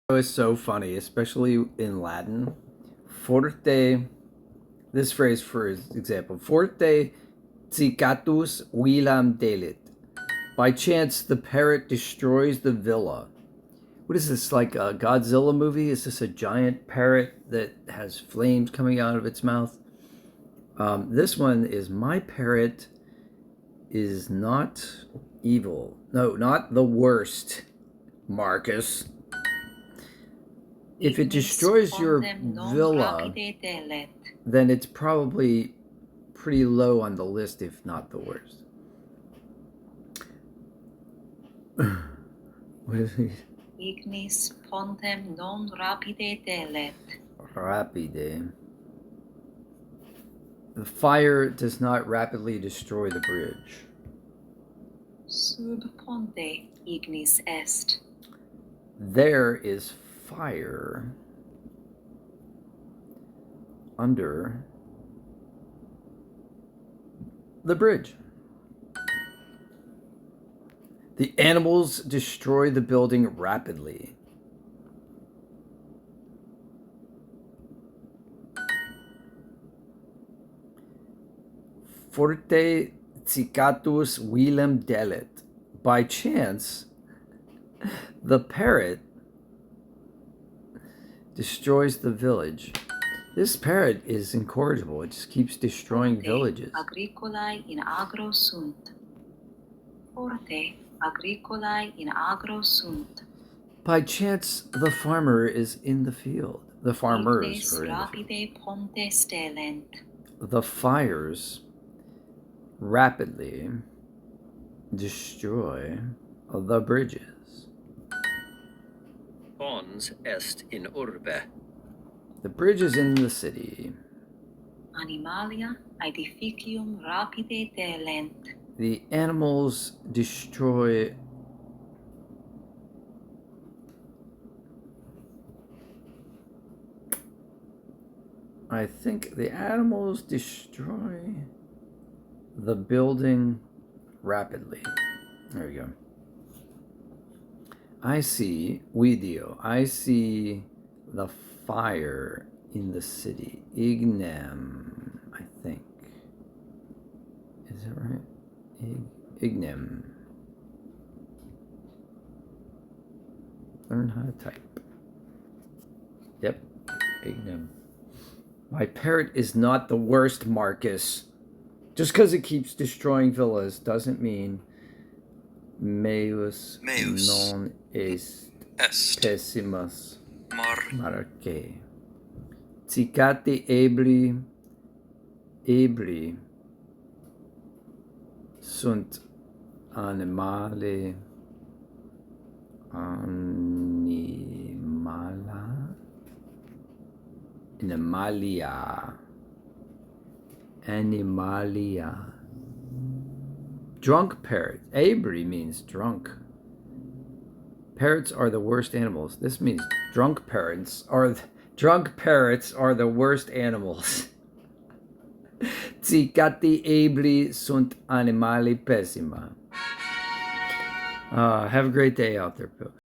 It's so funny, especially in Latin. Forte, this phrase for example, forte cicatus villam delit. By chance, the parrot destroys the villa. What is this, like a Godzilla movie? Is this a giant parrot that has flames coming out of its mouth? This one is my parrot is not evil. No, not the worst, Marcus. If it destroys your villa, then it's probably pretty low on the list, if not the worst. What is he? Ignis pontem non rapide delet. Rapide. The fire does not rapidly destroy the bridge. Sub ponte ignis est. There is fire under the bridge. The animals destroy the building rapidly. Forte cicatus villam delet. By chance, the parrot destroys the village. This parrot is incorrigible. It just keeps destroying villages. Agricolae in agro sunt. Forte agricolae in agro sunt. By chance, the farmer is in the field. The farmers are in the field. Rapide ponte stelent. The fires rapidly destroy the bridges. Pons est in urbe. The bridge is in the city. Animalia aedificium rapide delent. The animals destroy I think the animals destroy the building rapidly. There we go. I see video. I see the fire in the city. Ignem, I think. Is that right? Ignem. Learn how to type. Yep, Ignem. My parrot is not the worst, Marcus. Just because it keeps destroying villas doesn't mean meus non est pessimus marque. Cicati ebri sunt animalia animalia. Drunk parrot. Abri means drunk. Parrots are the worst animals. This means drunk parrots are the worst animals. Cicati ebri sunt animali pessima. Have a great day out there, folks.